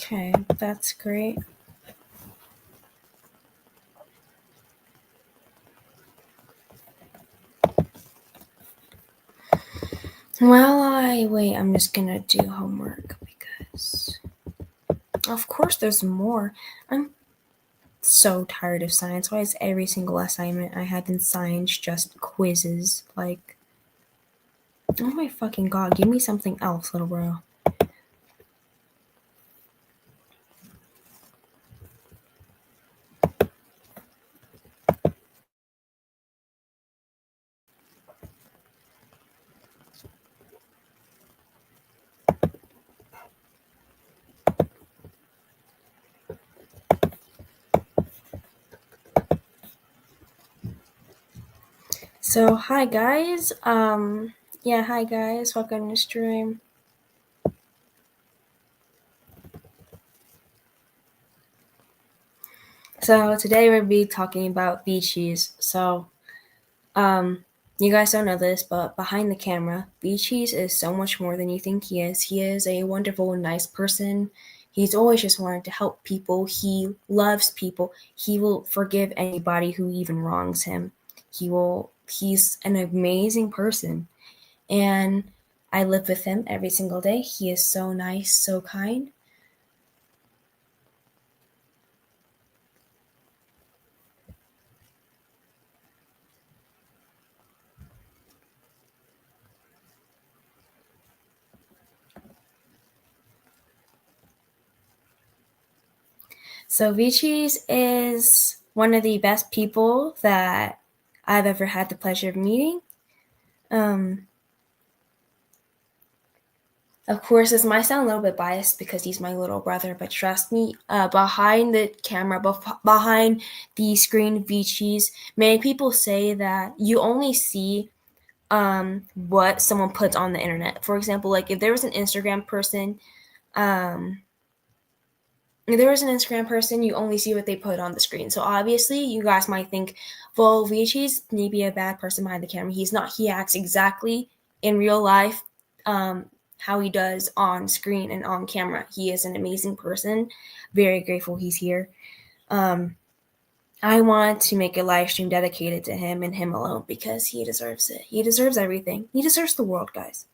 Okay, that's great. Wait, I'm just gonna do homework because, of course, there's more. I'm so tired of science. Why is every single assignment I have in science just quizzes? Like, oh my fucking god, give me something else, little bro. So, hi guys. Hi guys. Welcome to the stream. So today we'll be talking about VeeCheese. So, you guys don't know this, but behind the camera, VeeCheese is so much more than you think he is. He is a wonderful, nice person. He's always just wanted to help people. He loves people. He will forgive anybody who even wrongs him. He's an amazing person. And I live with him every single day. He is so nice, so kind. So VeeCheese is one of the best people that I've ever had the pleasure of meeting. Of course, this might sound a little bit biased because he's my little brother, but trust me, behind the camera, behind the screen, VeeCheese, many people say that you only see what someone puts on the internet. For example, like if there was an Instagram person, you only see what they put on the screen. So obviously, you guys might think, well, VeeCheese may be a bad person behind the camera. He's not. He acts exactly in real life how he does on screen and on camera. He is an amazing person. Very grateful he's here. I want to make a live stream dedicated to him and him alone because he deserves it. He deserves everything. He deserves the world, guys.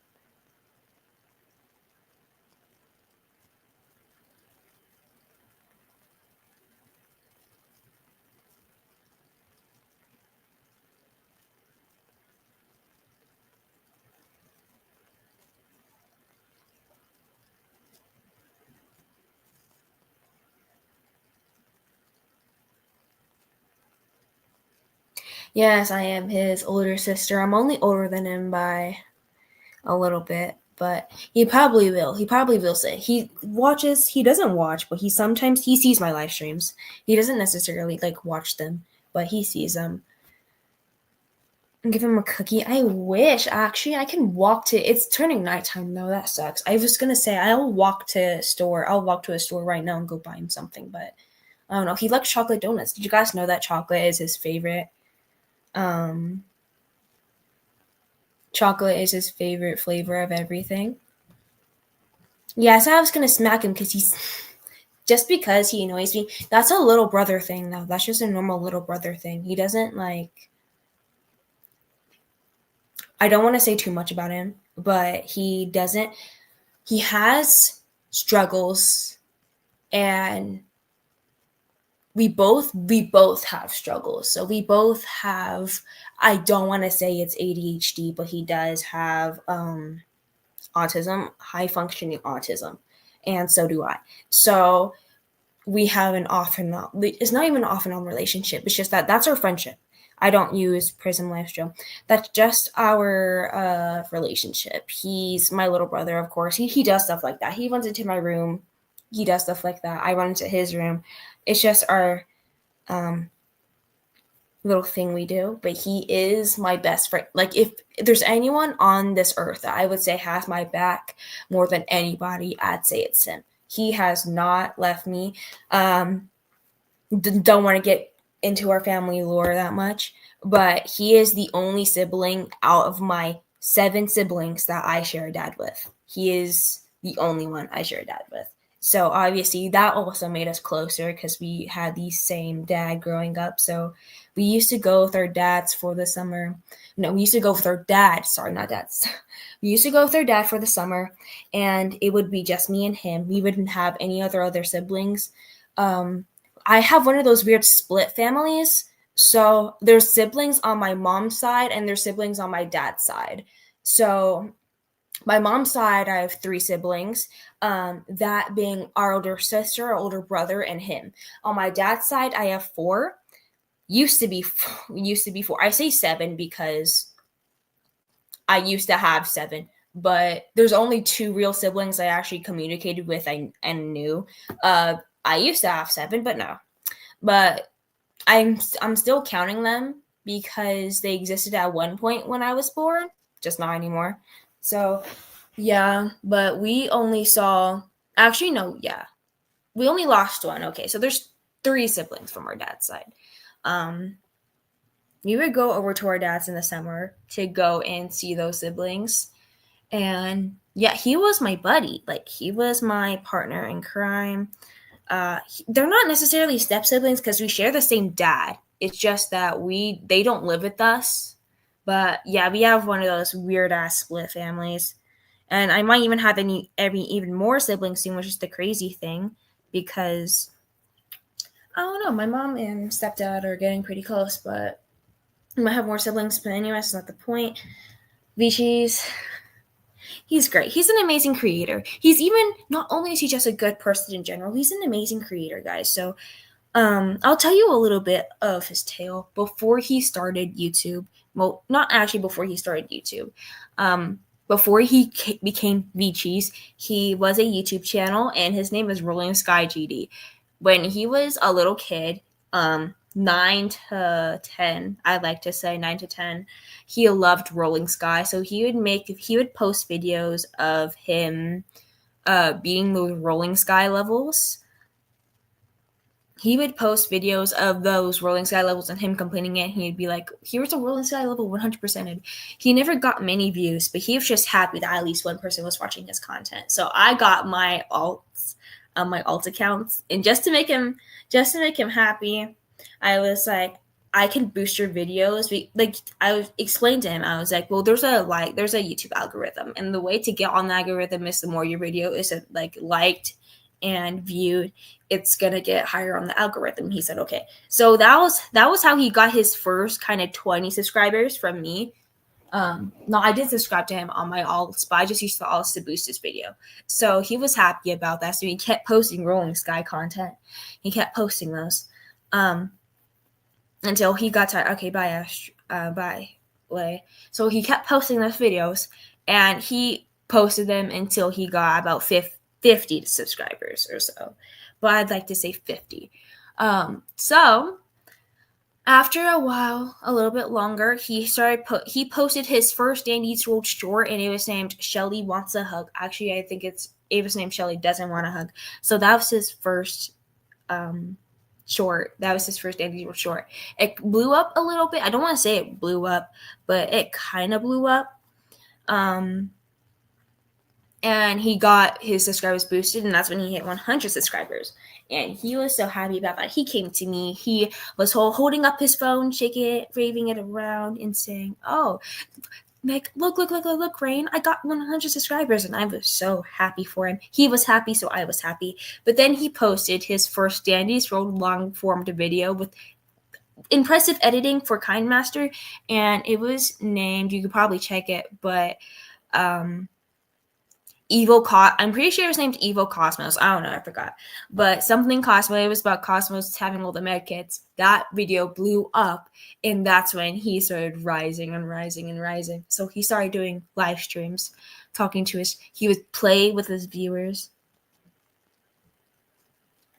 Yes, I am his older sister. I'm only older than him by a little bit, but he probably will. He probably will say he watches. He doesn't watch, but he sometimes he sees my live streams. He doesn't necessarily like watch them, but he sees them. Give him a cookie. I wish actually I can walk to. It's turning nighttime though. That sucks. I was gonna say I'll walk to a store. I'll walk to a store right now and go buy him something, but I don't know. He likes chocolate donuts. Did you guys know that chocolate is his favorite? Um, Chocolate is his favorite flavor of everything. Yeah, so I was gonna smack him because he's just because he annoys me. That's a little brother thing, though. That's just a normal little brother thing. He doesn't like. I don't want to say too much about him, but he doesn't. He has struggles, and we both have struggles. So we both have. I don't want to say it's ADHD, but he does have autism, high functioning autism, and so do I. So we have an off and on. It's not even an off and on relationship. It's just that's our friendship. I don't use Prism Lifestyle. That's just our relationship. He's my little brother, of course. He does stuff like that. He runs into my room. He does stuff like that. I run into his room. It's just our little thing we do. But he is my best friend. Like if there's anyone on this earth that I would say has my back more than anybody, I'd say it's him. He has not left me. Don't want to get into our family lore that much, but he is the only sibling out of my 7 siblings that I share a dad with. He is the only one I share a dad with. So obviously that also made us closer because we had the same dad growing up. So we used to go with our dads for the summer. No, we used to go with our dad. Sorry, not dads. We used to go with our dad for the summer, and it would be just me and him. We wouldn't have any other siblings. I have one of those weird split families. So there's siblings on my mom's side and there's siblings on my dad's side. So my mom's side, I have 3 siblings. That being our older sister, our older brother, and him. On my dad's side, I have 4. Used to be 4. I say 7 because I used to have 7, but there's only 2 real siblings I actually communicated with and knew. I used to have 7, but no. But I'm still counting them because they existed at one point when I was born, just not anymore. So yeah, but we only saw actually no, yeah. We only lost one. Okay, so there's 3 siblings from our dad's side. Um we would go over to our dad's in the summer to go and see those siblings. And yeah, he was my buddy. Like he was my partner in crime. They're not necessarily step siblings because we share the same dad. It's just that they don't live with us. But yeah, we have one of those weird ass split families. And I might even have even more siblings soon, which is the crazy thing, because I don't know, my mom and stepdad are getting pretty close, but I might have more siblings. But anyway, that's not the point. VeeCheese, he's great. He's an amazing creator. He's even not only is he just a good person in general, he's an amazing creator, guys. So I'll tell you a little bit of his tale before he started YouTube. Well, not actually before he started YouTube. Before he became VeeCheese, he was a YouTube channel, and his name is Rolling Sky GD. When he was a little kid, 9 to 10, I'd like to say 9 to 10, he loved Rolling Sky. So he would post videos of him beating those Rolling Sky levels. He would post videos of those Rolling Sky levels and him completing it. He'd be like, here's a Rolling Sky level 100%. He never got many views, but he was just happy that at least one person was watching his content. So I got my alt accounts, and just to make him happy, I was like, I can boost your videos. Like I explained to him, I was like, well, there's a YouTube algorithm, and the way to get on the algorithm is the more your video is liked and viewed, it's gonna get higher on the algorithm. He said, okay. So that was how he got his first kind of 20 subscribers from me. No, I did subscribe to him on my alts, but I just used the alts to boost his video. So he was happy about that. So he kept posting Rolling Sky content. He kept posting those. Until he got tired. Okay, bye, Ash. Bye, Lay. So he kept posting those videos, and he posted them until he got about 50 subscribers or so. But I'd like to say 50. So after a while, a little bit longer, he posted his first Dandy's World short, and it was named Shelly Wants a Hug. Actually, I think it was named Shelly Doesn't Want a Hug. So that was his first short. That was his first Dandy's World short. It blew up a little bit. I don't want to say it blew up, but it kind of blew up. And he got his subscribers boosted, and that's when he hit 100 subscribers. And he was so happy about that. He came to me. He was holding up his phone, shaking it, waving it around, and saying, "Oh, like, look, Rain, I got 100 subscribers." And I was so happy for him. He was happy, so I was happy. But then he posted his first Dandy's Road long-form video with impressive editing for KindMaster, and it was named, you could probably check it, but I'm pretty sure it was named Evil Cosmos. I don't know, I forgot. But something Cosmos, it was about Cosmos having all the med kits. That video blew up, and that's when he started rising and rising and rising. So he started doing live streams, he would play with his viewers.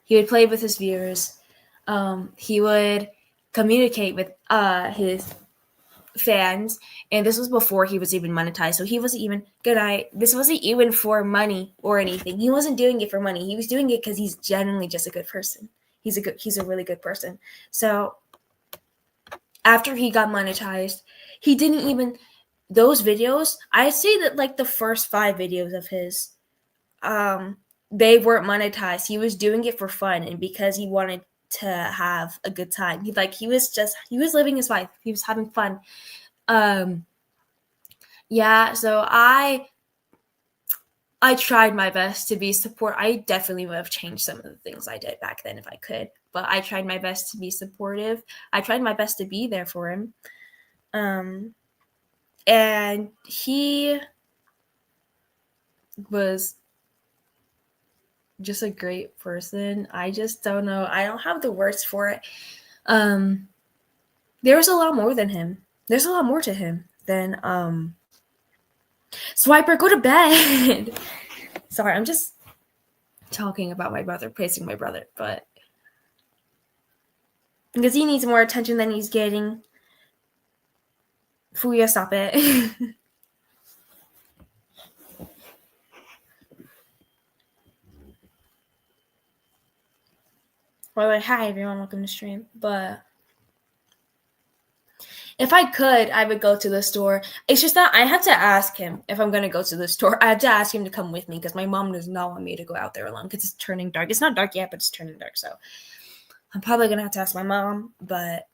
He would communicate with his fans, and this was before he was even monetized, so he wasn't even this wasn't even for money or anything. He wasn't doing it for money. He was doing it because he's genuinely just a good person. He's a really good person. So after he got monetized, he didn't even, those videos, I say that like the first 5 videos of his they weren't monetized. He was doing it for fun and because he wanted to have a good time. He was living his life. He was having fun. Yeah, so I tried my best to be support. I definitely would have changed some of the things I did back then if I could, but I tried my best to be supportive. I tried my best to be there for him. And he was just a great person. I just don't know. I don't have the words for it. There's a lot more than him. There's a lot more to him than Swiper, go to bed. Sorry, I'm just talking about my brother, praising my brother, but because he needs more attention than he's getting. Fuya, stop it. Or like, hi everyone, welcome to stream. But if I could, I would go to the store. It's just that I have to ask him if I'm going to go to the store. I have to ask him to come with me because my mom does not want me to go out there alone because it's turning dark. It's not dark yet, but it's turning dark. So I'm probably going to have to ask my mom, but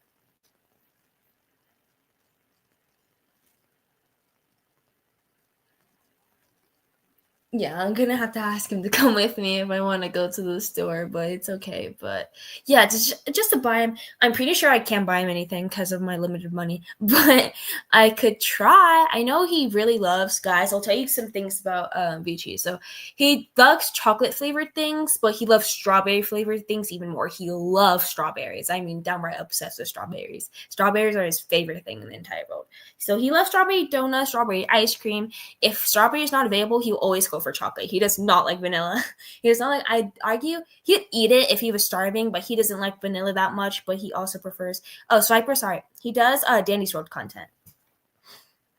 yeah, I'm gonna have to ask him to come with me if I want to go to the store, but it's okay. But yeah, just to buy him, I'm pretty sure I can't buy him anything because of my limited money, but I could try. I know he really loves, guys. I'll tell you some things about VeeCheese. So he loves chocolate flavored things, but he loves strawberry flavored things even more. He loves strawberries. I mean, downright obsessed with strawberries. Strawberries are his favorite thing in the entire world. So he loves strawberry donuts, strawberry ice cream. If strawberry is not available, he will always go for chocolate. He does not like vanilla. He does not like, I'd argue, he'd eat it if he was starving, but he doesn't like vanilla that much, but he also prefers, Swiper, sorry. He does Dandy's World content.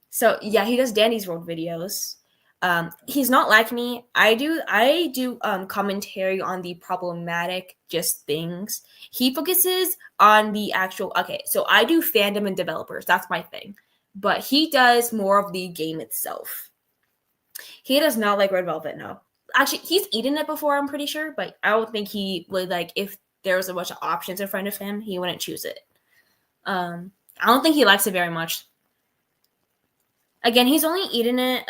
So yeah, he does Dandy's World videos. He's not like me. I do commentary on the problematic just things. He focuses on the actual, okay, so I do fandom and developers. That's my thing. But he does more of the game itself. He does not like red velvet, no. Actually, he's eaten it before, I'm pretty sure, but I don't think he would, like, if there was a bunch of options in front of him, he wouldn't choose it. I don't think he likes it very much. Again, he's only eaten it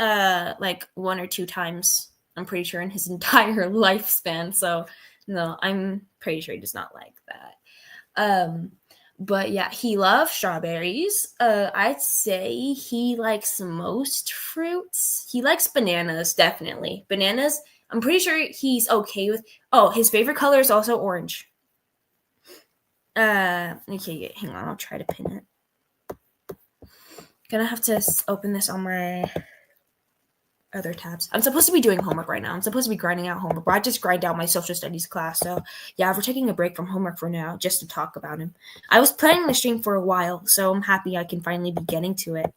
like 1 or 2 times, I'm pretty sure, in his entire lifespan. So no, I'm pretty sure he does not like that. But yeah, he loves strawberries. I'd say he likes most fruits. He likes bananas, definitely. Bananas, I'm pretty sure he's okay with. Oh, his favorite color is also orange. Okay, hang on, I'll try to pin it. Gonna have to open this on my other tabs. I'm supposed to be doing homework right now. I'm supposed to be grinding out homework, but I just grind out my social studies class. So yeah, we're taking a break from homework for now just to talk about him. I was planning the stream for a while, so I'm happy I can finally be getting to it.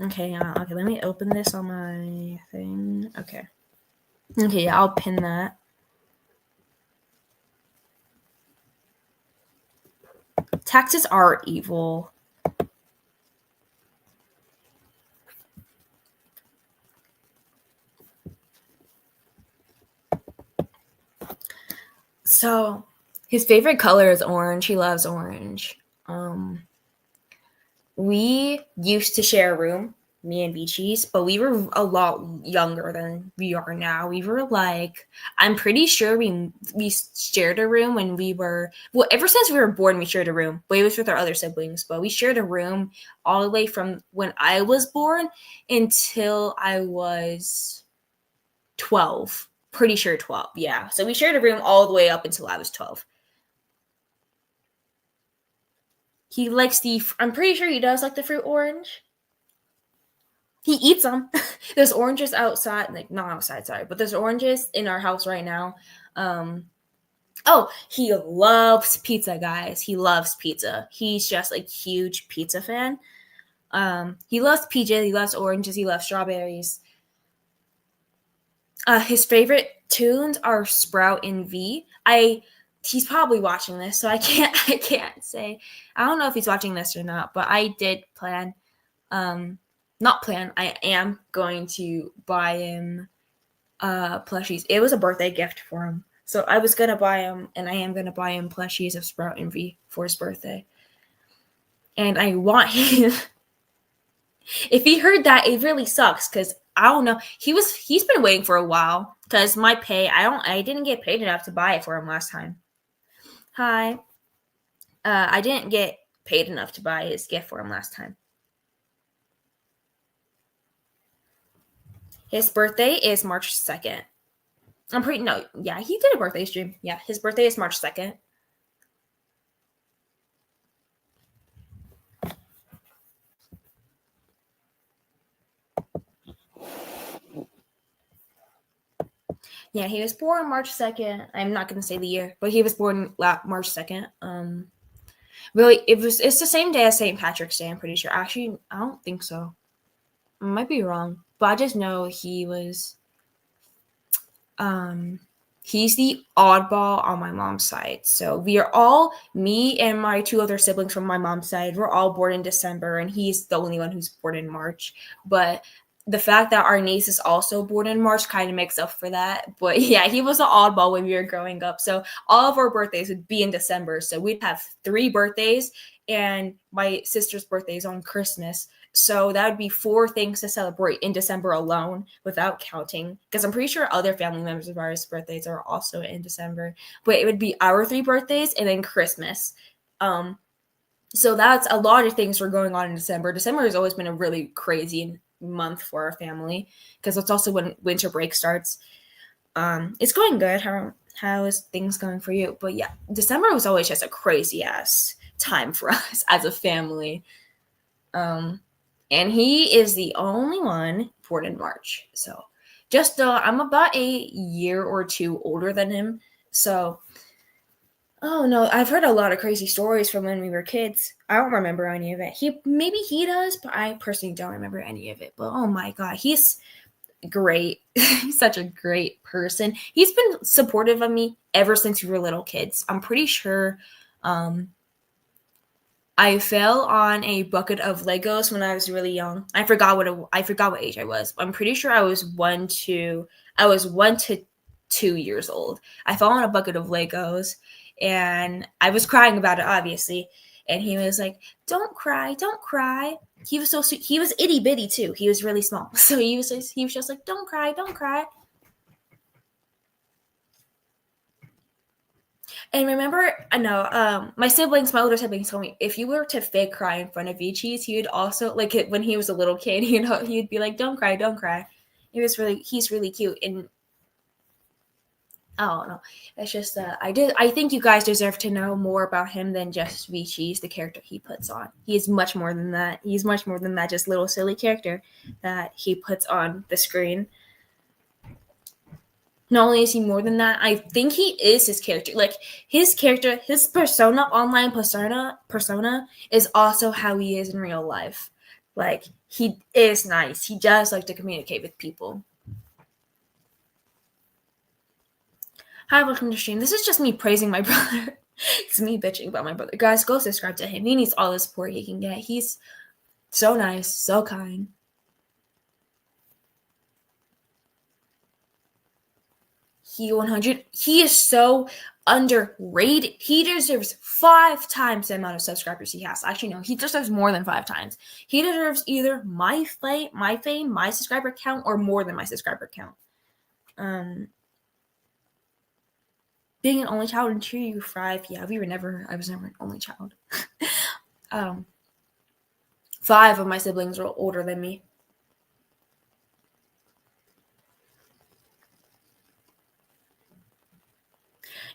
Okay, okay, let me open this on my thing. Okay, yeah, I'll pin that. Taxes are evil. So his favorite color is orange. He loves orange. We used to share a room, me and VeeCheese, but we were a lot younger than we are now. We were like, I'm pretty sure we shared a room when we were, well, ever since we were born, we shared a room, but it was with our other siblings, but we shared a room all the way from when I was born until I was 12. Pretty sure 12, yeah. So we shared a room all the way up until I was 12. He likes I'm pretty sure he does like the fruit orange. He eats them. There's oranges outside, like not outside, sorry, but there's oranges in our house right now. He loves pizza, guys. He loves pizza. He's just like huge pizza fan. He loves peaches, he loves oranges, he loves strawberries. His favorite tunes are Sprout and V. He's probably watching this, so I can't say. I don't know if he's watching this or not, but I did plan. I am going to buy him plushies. It was a birthday gift for him. So I was gonna buy him, and I am gonna buy him plushies of Sprout and V for his birthday. And I want him. If he heard that, it really sucks because I don't know. He's been waiting for a while because my pay. I didn't get paid enough to buy it for him last time. Hi. I didn't get paid enough to buy his gift for him last time. His birthday is March 2nd. Yeah, he did a birthday stream. Yeah, his birthday is March 2nd. Yeah, he was born March 2nd. I'm not going to say the year, but he was born March 2nd. Really, it's the same day as St. Patrick's Day, I'm pretty sure. Actually, I don't think so. I might be wrong, but I just know he was he's the oddball on my mom's side. So we are all, me and my two other siblings from my mom's side, we're all born in December, and he's the only one who's born in March. But the fact that our niece is also born in March kind of makes up for that. But yeah, he was an oddball when we were growing up. So all of our birthdays would be in December. So we'd have 3 birthdays, and my sister's birthday is on Christmas. So that would be 4 things to celebrate in December alone without counting. Because I'm pretty sure other family members of ours' birthdays are also in December. But it would be our 3 birthdays and then Christmas. So that's a lot of things were going on in December. December has always been a really crazy month for our family because it's also when winter break starts. It's going good. How is things going for you? But yeah, December was always just a crazy ass time for us as a family. And he is the only one born in March. So just I'm about a year or 2 older than him. So oh no, I've heard a lot of crazy stories from when we were kids. I don't remember any of it. Maybe he does, but I personally don't remember any of it. But oh my god, he's great. He's such a great person. He's been supportive of me ever since we were little kids. I'm pretty sure I fell on a bucket of Legos when I was really young. I forgot what age I was. I'm pretty sure I was 1 to 2 years old. I fell on a bucket of Legos, and I was crying about it, obviously. And he was like, "Don't cry, don't cry." He was so sweet. He was itty bitty too. He was really small, so he was just like, "Don't cry, don't cry." And remember, I know, my older siblings told me if you were to fake cry in front of VeeCheese, he would also, like, when he was a little kid, he'd be like, "Don't cry, don't cry." He's really cute. And I don't know. It's just I think you guys deserve to know more about him than just VeeCheese, the character he puts on. He's much more than that. He's much more than that just little silly character that he puts on the screen. Not only is he more than that, I think he is his character. Like his character, his online persona is also how he is in real life. Like he is nice. He does like to communicate with people. Hi, welcome to stream. This is just me praising my brother. It's me bitching about my brother. Guys, go subscribe to him. He needs all the support he can get. He's so nice, so kind. He is so underrated. He deserves 5 times the amount of subscribers he has. Actually, no, he deserves more than 5 times. He deserves either my fame, my subscriber count, or more than my subscriber count. Being an only child until you 5, yeah, I was never an only child. 5 of my siblings are older than me.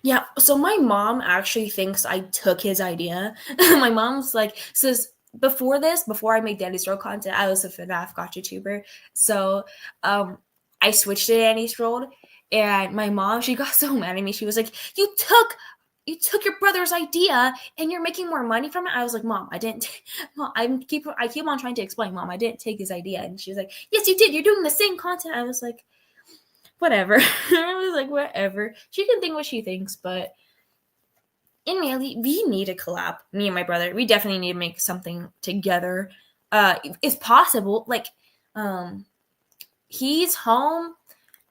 Yeah, so my mom actually thinks I took his idea. My mom's like, says before I made Danny's World content, I was a FNAF gotcha tuber. So I switched to Danny's World, and my mom, she got so mad at me. She was like, You took your brother's idea and you're making more money from it. I was like, Mom, I didn't. Mom, I keep on trying to explain, Mom, I didn't take his idea. And she was like, Yes, you did. You're doing the same content. I was like, whatever. I was like, whatever. She can think what she thinks, but in reality, we need a collab. Me and my brother, we definitely need to make something together. It's possible. Like, he's home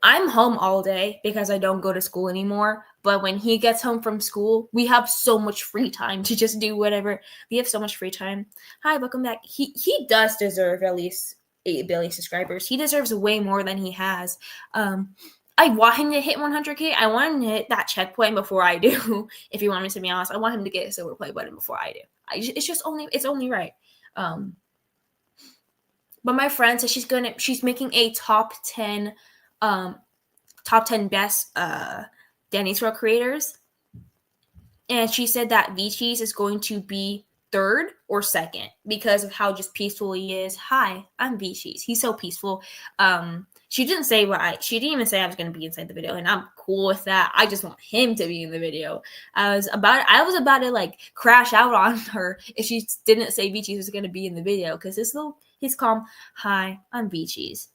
I'm home all day because I don't go to school anymore. But when he gets home from school, we have so much free time to just do whatever. We have so much free time. Hi, welcome back. He does deserve at least 8 billion subscribers. He deserves way more than he has. I want him to hit 100K. I want him to hit that checkpoint before I do. If you want me to be honest, I want him to get a silver play button before I do. It's only right. But my friend says she's making a top 10 best Danny's World creators, and she said that VeeCheese is going to be third or second because of how just peaceful he is. Hi, I'm VeeCheese. He's so peaceful. She didn't even say I was going to be inside the video, and I'm cool with that. I just want him to be in the video. I was about to like crash out on her if she didn't say VeeCheese was going to be in the video, because he's calm. Hi, I'm VeeCheese.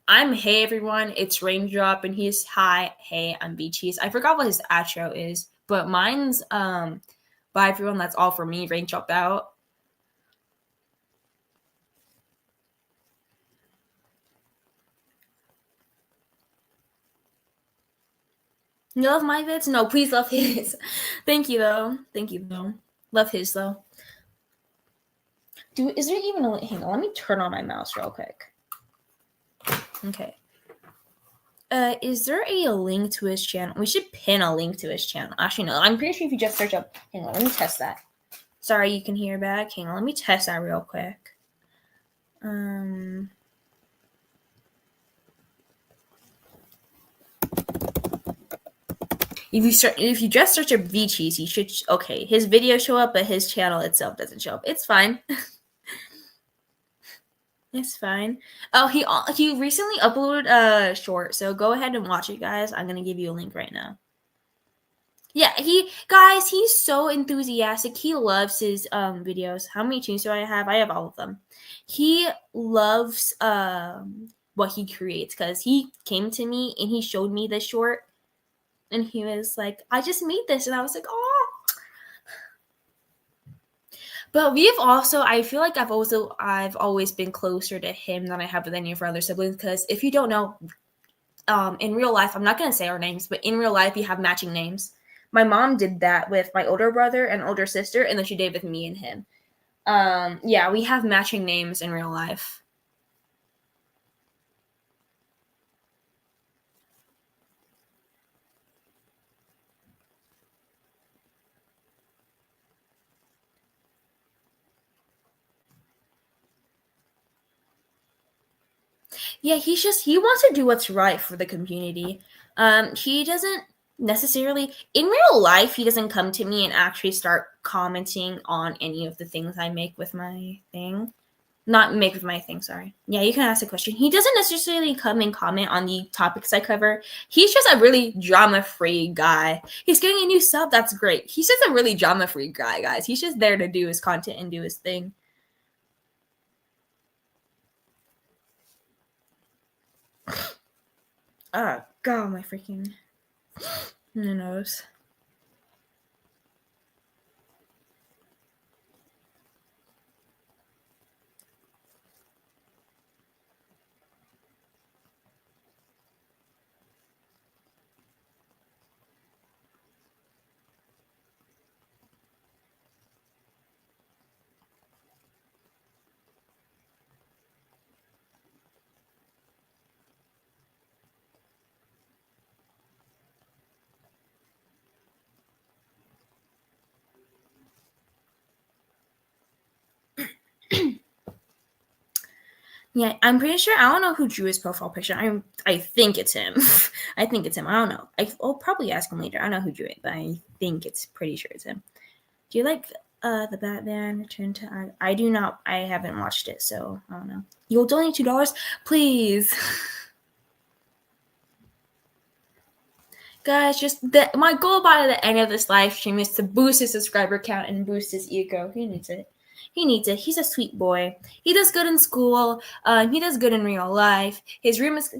I'm Hey Everyone, it's Raindrop, and he's Hi, Hey, I'm VeeCheese. I forgot what his outro is, but mine's Bye Everyone, That's All For Me, Raindrop Out. You love my vids? No, please love his. Thank you though. Love his though. Is there even a hang on, let me turn on my mouse real quick. Okay. Is there a link to his channel? We should pin a link to his channel. Actually, no. I'm pretty sure if you just search up... Hang on, let me test that. Sorry, you can hear back. Hang on, let me test that real quick. If you just search up VeeCheese, you should... Okay, his videos show up, but his channel itself doesn't show up. It's fine. It's fine. Oh, he recently uploaded a short, so go ahead and watch it, guys. I'm gonna give you a link right now. Yeah, he's so enthusiastic. He loves his videos. How many tunes do I have? I have all of them. He loves what he creates, because he came to me and he showed me this short, and he was like, I just made this, and I was like, oh. But I feel like I've always been closer to him than I have with any of our other siblings, because if you don't know, in real life, I'm not going to say our names, but in real life, we have matching names. My mom did that with my older brother and older sister, and then she did with me and him. Yeah, we have matching names in real life. Yeah, he wants to do what's right for the community. He doesn't necessarily, in real life, he doesn't come to me and actually start commenting on any of the things I make with my thing. Not make with my thing, sorry. Yeah, you can ask a question. He doesn't necessarily come and comment on the topics I cover. He's just a really drama-free guy. He's getting a new sub, that's great. He's just a really drama-free guy, guys. He's just there to do his content and do his thing. Oh, God, my freaking... Who knows? Yeah, I'm pretty sure. I don't know who drew his profile picture. I think it's him. I think it's him. I don't know. I'll probably ask him later. I don't know who drew it, but I think it's pretty sure it's him. Do you like the Batman Return to... I do not. I haven't watched it, so I don't know. You'll donate $2, please. Guys, my goal by the end of this live stream is to boost his subscriber count and boost his ego. He needs it. He's a sweet boy. He does good in school. He does good in real life. His room is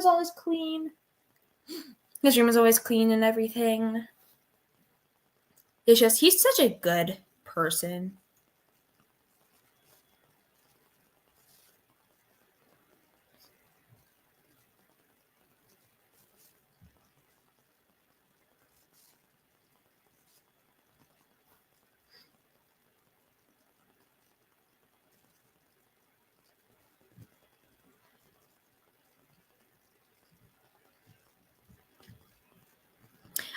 always clean. His room is always clean and everything. It's just, he's such a good person.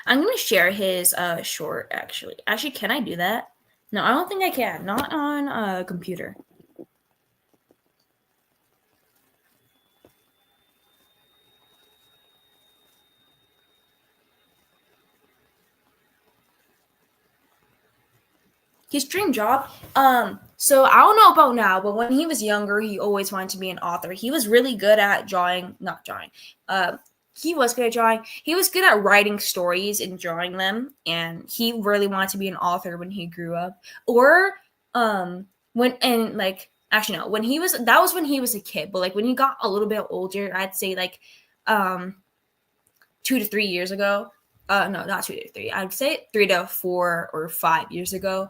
I'm gonna share his short actually. Actually, can I do that? No, I don't think I can. Not on a computer. His dream job. So I don't know about now, but when he was younger, he always wanted to be an author. He was really good at drawing, not drawing. He was good at drawing. He was good at writing stories and drawing them, and he really wanted to be an author when he grew up. Or when and like actually no, when he was that was when he was a kid, but like when he got a little bit older, I'd say like 2 to 3 years ago. No, not 2 to 3. I'd say 3 to 4 or 5 years ago.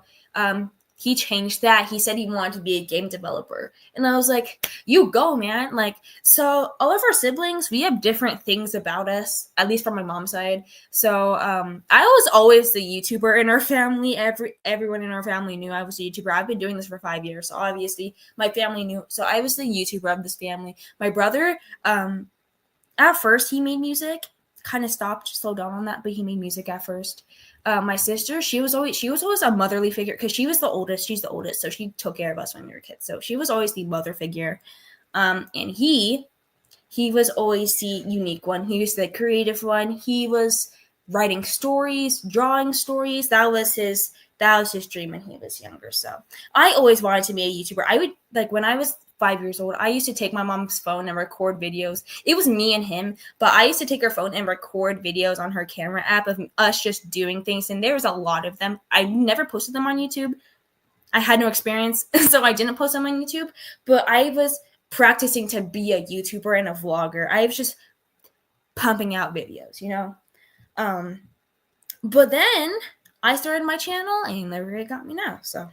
He changed that. He said he wanted to be a game developer. And I was like, you go, man. Like, so all of our siblings, we have different things about us, at least from my mom's side. So I was always the YouTuber in our family. Everyone in our family knew I was a YouTuber. I've been doing this for 5 years. So obviously my family knew. So I was the YouTuber of this family. My brother, at first he made music, kind of stopped, slowed down on that, but he made music at first. My sister, she was always a motherly figure because she was the oldest. She's the oldest, so she took care of us when we were kids. So she was always the mother figure. And he was always the unique one. He was the creative one. He was writing stories, drawing stories. That was his dream when he was younger. So I always wanted to be a YouTuber. I would like when I was 5 years old, I used to take my mom's phone and record videos. It was me and him, but I used to take her phone and record videos on her camera app of us just doing things. And there was a lot of them. I never posted them on YouTube. I had no experience, so I didn't post them on YouTube. But I was practicing to be a YouTuber and a vlogger. I was just pumping out videos, you know? But then I started my channel and they really got me now, so.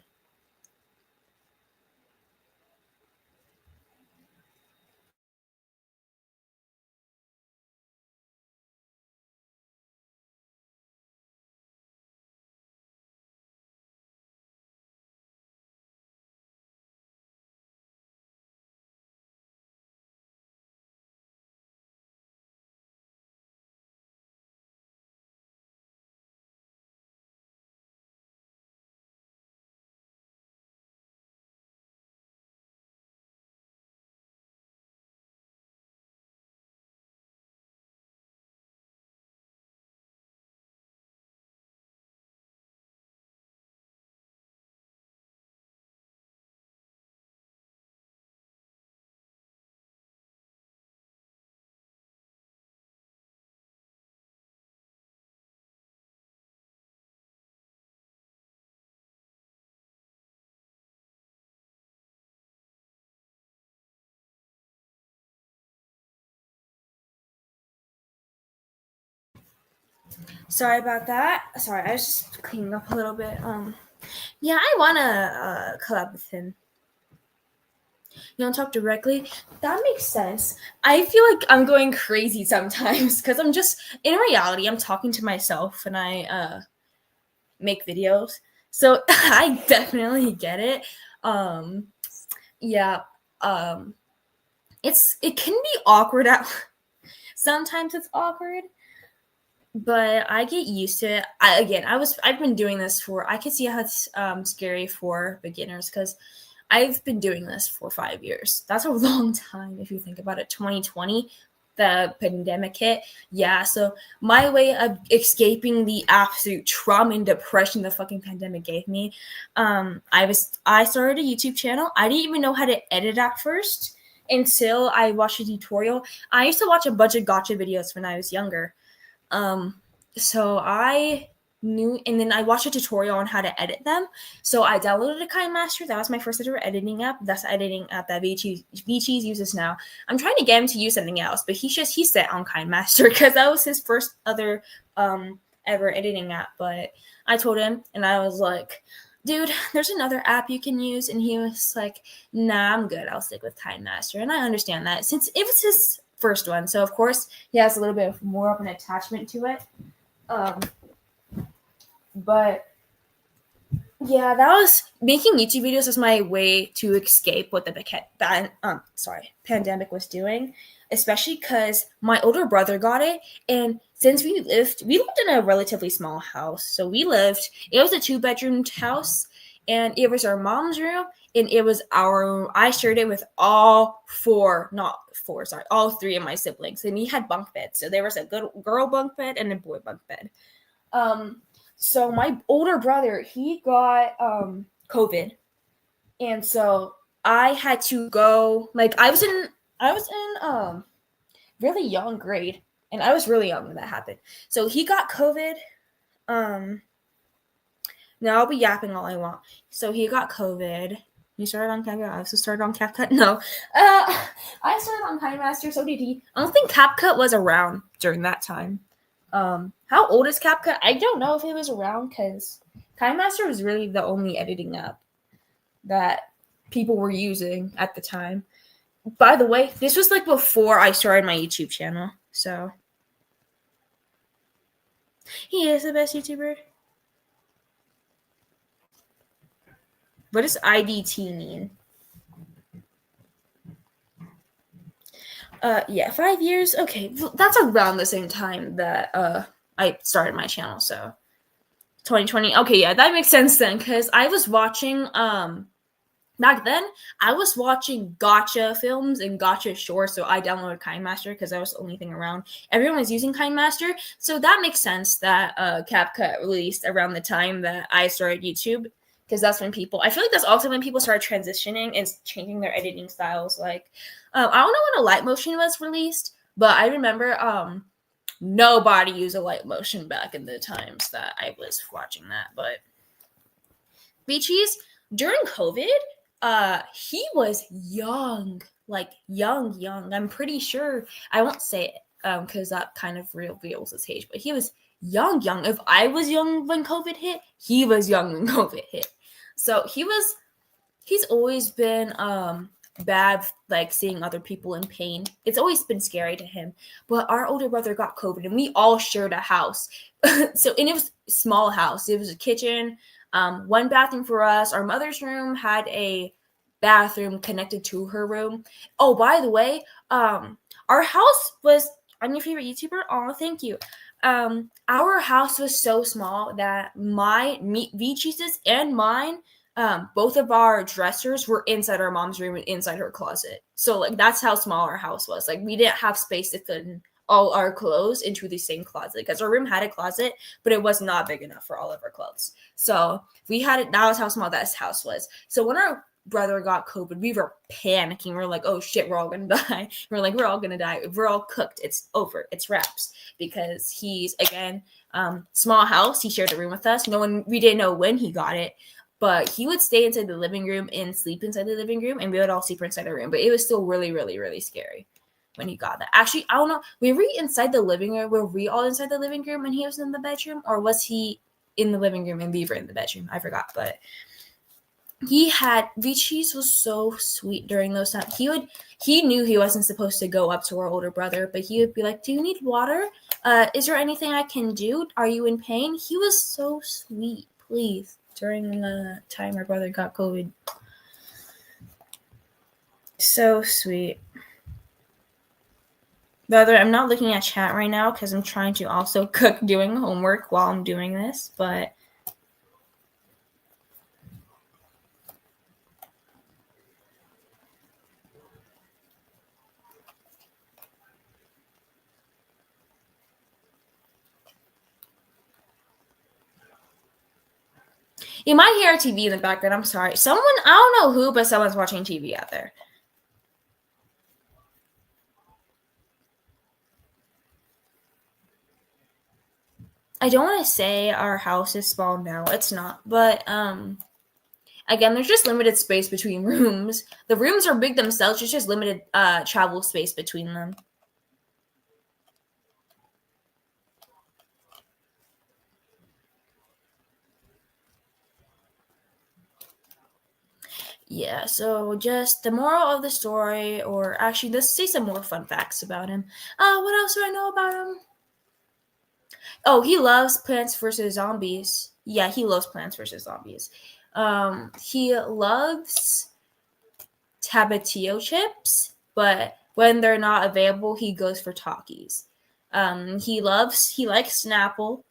Sorry about that. Sorry, I was just cleaning up a little bit. Yeah, I wanna collab with him. You don't talk directly. That makes sense. I feel like I'm going crazy sometimes because I'm just in reality I'm talking to myself and I make videos. So I definitely get it. Yeah. Um it can be awkward at sometimes it's awkward, but I get used to it. I've been doing this for I can see how it's scary for beginners because I've been doing this for 5 years. That's a long time if you think about it. 2020, the pandemic hit. Yeah, so my way of escaping the absolute trauma and depression the fucking pandemic gave me, I started a YouTube channel. I didn't even know how to edit at first until I watched a tutorial. I used to watch a bunch of gotcha videos when I was younger. So I knew, and then I watched a tutorial on how to edit them. So I downloaded a KineMaster. That was my first ever editing app. That's the editing app that VeeCheese uses now. I'm trying to get him to use something else, but he's set on KineMaster because that was his first other ever editing app. But I told him, and I was like, dude, there's another app you can use. And he was like, nah, I'm good. I'll stick with KineMaster. And I understand that since it was his first one. So of course he has a little bit more of an attachment to it. But Yeah, that was making YouTube videos was my way to escape what the pandemic was doing, especially because my older brother got it, and since we lived in a relatively small house, so it was a 2 bedroom house, and it was our mom's room, and it was our room. I shared it with all four, not four, sorry, all three of my siblings, and we had bunk beds, so there was a good girl bunk bed and a boy bunk bed. Um, so my older brother, he got COVID, and so I had to go. Like I was in really young grade, and I was really young when that happened. So he got COVID. Um, Now I'll be yapping all I want. So he got COVID. You started on CapCut. I also started on CapCut. No, I started on KineMaster. So did he. I don't think CapCut was around during that time. How old is CapCut? I don't know if it was around because KineMaster was really the only editing app that people were using at the time. By the way, this was like before I started my YouTube channel. So he is the best YouTuber. What does IDT mean? Yeah, 5 years. Okay, that's around the same time that I started my channel. So 2020. Okay, yeah, that makes sense then, because I was watching back then I was watching gotcha films and gotcha shorts, so I downloaded KineMaster because that was the only thing around. Everyone was using KineMaster, so that makes sense that CapCut released around the time that I started YouTube, because that's when I feel like that's also when people started transitioning and changing their editing styles. Like, I don't know when a Lightmotion was released, but I remember nobody used a Lightmotion back in the times that I was watching that. But VeeCheese, during COVID, he was young, like young. I'm pretty sure I won't say it because that kind of reveals his age, but he was young. If I was young when COVID hit, he was young when COVID hit. So he's always been bad, like seeing other people in pain. It's always been scary to him. But our older brother got COVID, and we all shared a house. So, and it was a small house. It was a kitchen, one bathroom for us. Our mother's room had a bathroom connected to her room. Oh, by the way, our house was. I'm your favorite YouTuber. Oh, thank you. Our house was so small that VeeCheese's and mine, both of our dressers were inside our mom's room and inside her closet. So like that's how small our house was. Like we didn't have space to fit all our clothes into the same closet, because our room had a closet, but it was not big enough for all of our clothes. So we had it. That was how small that house was. So when our brother got COVID, we were panicking. We are like, oh shit, we're all gonna die. We're all gonna die. We're all cooked. It's over. It's wraps. Because he's, again, small house. He shared a room with us. We didn't know when he got it, but he would stay inside the living room and sleep inside the living room, and we would all sleep inside the room. But it was still really, really, really scary when he got that. Actually, I don't know. Were we inside the living room? Were we all inside the living room when he was in the bedroom? Or was he in the living room and we were in the bedroom? I forgot. But VeeCheese was so sweet during those times. He knew he wasn't supposed to go up to our older brother, but he would be like, do you need water? Is there anything I can do? Are you in pain? He was so sweet, please, during the time our brother got COVID. So sweet. Brother, I'm not looking at chat right now because I'm trying to also cook doing homework while I'm doing this, but you might hear a TV in the background. I'm sorry. I don't know who, but someone's watching TV out there. I don't want to say our house is small now. It's not. But again, there's just limited space between rooms. The rooms are big themselves. There's just limited travel space between them. Yeah, so just the moral of the story, or actually, let's say some more fun facts about him. What else do I know about him? Oh, he loves Plants vs. Zombies. Yeah, he loves Plants vs Zombies. He loves Tapatio chips, but when they're not available, he goes for Takis. He likes Snapple.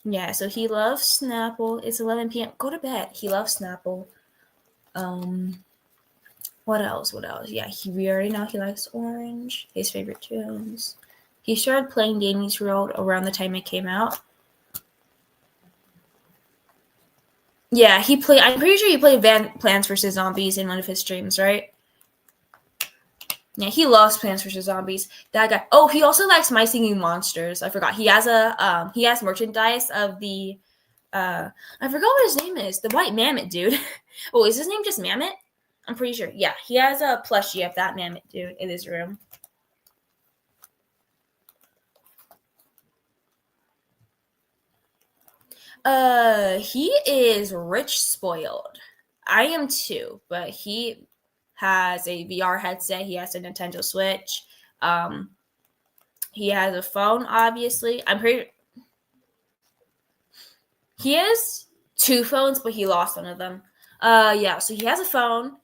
Yeah, so he loves Snapple. It's 11 p.m. Go to bed. He loves Snapple. What else? Yeah, we already know he likes Orange. His favorite tunes. He started playing Danny's Road around the time it came out. Yeah, I'm pretty sure he played Plants vs Zombies in one of his streams, right? Yeah, he loves Plants vs Zombies. That guy. Oh, he also likes My Singing Monsters. I forgot. He has merchandise of the I forgot what his name is. The White Mammoth dude. Oh, is his name just Mammoth? I'm pretty sure. Yeah, he has a plushie of that Mammoth dude in his room. He is rich spoiled. I am too, but he has a VR headset. He has a Nintendo Switch. He has a phone, obviously. He has two phones, but he lost one of them. Yeah, so he has a phone.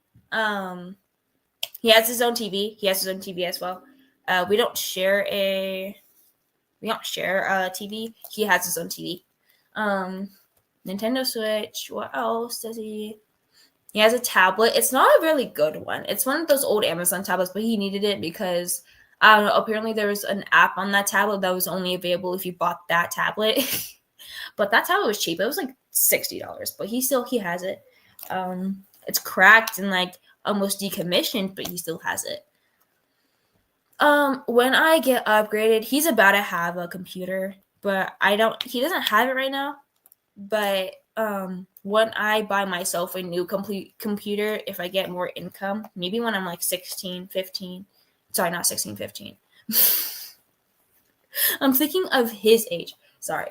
He has his own TV. He has his own TV as well. We don't share a TV. He has his own TV. Nintendo Switch. What else does he? He has a tablet. It's not a really good one. It's one of those old Amazon tablets, but he needed it because I don't know. Apparently, there was an app on that tablet that was only available if you bought that tablet. But that tablet was cheap. It was like $60, but he has it. It's cracked and like almost decommissioned, but he still has it. When I get upgraded, he's about to have a computer, but he doesn't have it right now. But when I buy myself a new complete computer, if I get more income, maybe when I'm like 16, 15, sorry, not 16, 15. I'm thinking of his age. Sorry.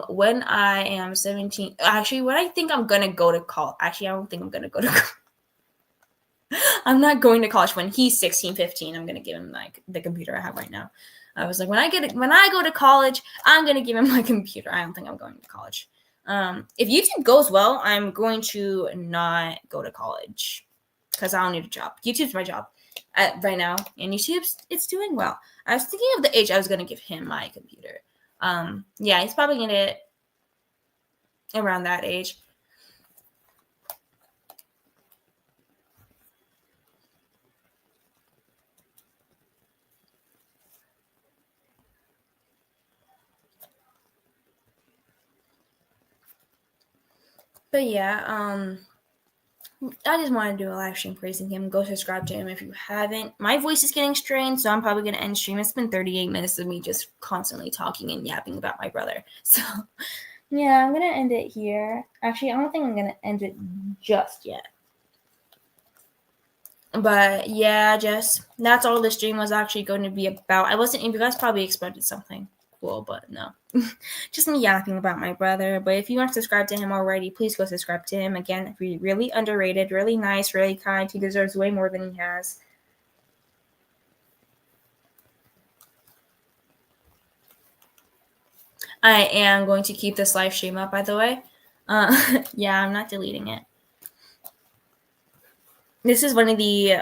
When I am 17, actually, when I think I'm gonna go to college, actually, I don't think I'm gonna go to college. I'm not going to college when he's 16, 15. I'm gonna give him like the computer I have right now. I was like, when I go to college, I'm gonna give him my computer. I don't think I'm going to college. If YouTube goes well, I'm going to not go to college because I don't need a job. YouTube's my job right now, and it's doing well. I was thinking of the age I was gonna give him my computer. Yeah, he's probably gonna get around that age. But yeah, I just want to do a live stream praising him. Go subscribe to him if you haven't. My voice is getting strained, so I'm probably going to end stream. It's been 38 minutes of me just constantly talking and yapping about my brother. So, yeah, I'm going to end it here. Actually, I don't think I'm going to end it just yet. But yeah, that's all the stream was actually going to be about. You guys probably expected something cool, but no. Just me yapping about my brother. But if you aren't subscribed to him already, please go subscribe to him. Again, really underrated, really nice, really kind. He deserves way more than he has. I am going to keep this live stream up, by the way. Yeah, I'm not deleting it. This is one of the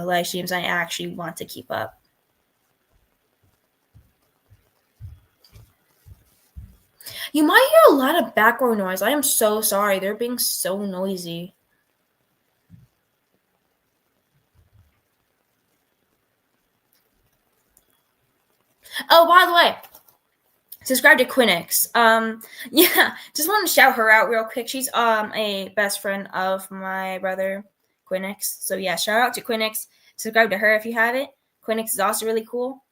live streams I actually want to keep up. You might hear a lot of background noise. I am so sorry. They're being so noisy. Oh, by the way, subscribe to Quinix. Yeah, just want to shout her out real quick. She's a best friend of my brother, Quinix. So yeah, shout out to Quinix. Subscribe to her if you haven't. Quinix is also really cool.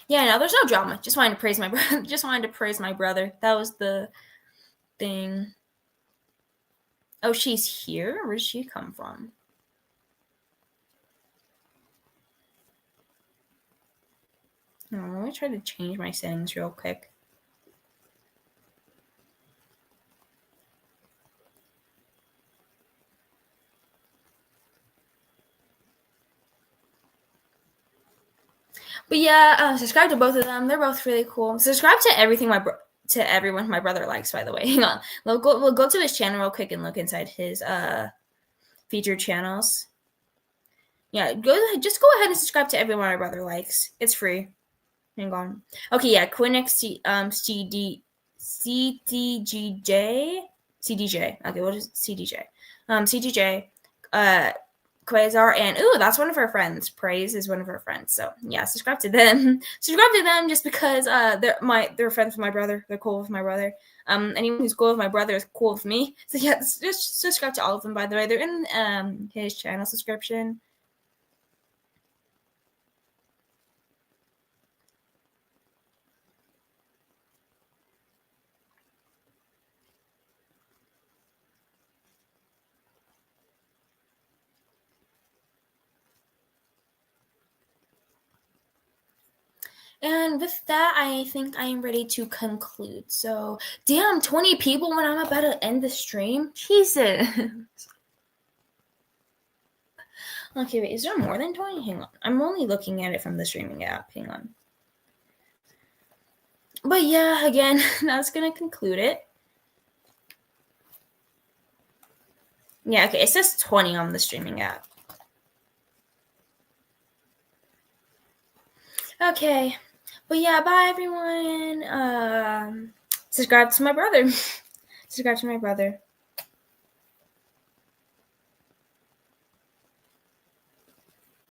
Yeah, no, there's no drama. Just wanted to praise my brother. Just wanted to praise my brother. That was the thing. Oh, she's here? Where did she come from? Oh, let me try to change my settings real quick. But yeah, subscribe to both of them. They're both really cool. Subscribe to everything to everyone my brother likes, by the way. Hang on. We'll go to his channel real quick and look inside his featured channels. Yeah, just go ahead and subscribe to everyone my brother likes. It's free. Hang on. Okay, yeah, Quinix CDJ. Okay, what is CDJ? CDJ, Quasar, and that's one of our friends. Praise is one of our friends. So yeah, subscribe to them. Subscribe to them just because they're friends with my brother. They're cool with my brother. Anyone who's cool with my brother is cool with me. So yeah, just subscribe to all of them. By the way, they're in his channel subscription. And with that, I think I am ready to conclude. So, damn, 20 people when I'm about to end the stream? Jesus. Okay, wait, is there more than 20? Hang on. I'm only looking at it from the streaming app. Hang on. But yeah, again, that's going to conclude it. Yeah, okay, it says 20 on the streaming app. Okay. But yeah, bye everyone. Subscribe to my brother. Subscribe to my brother.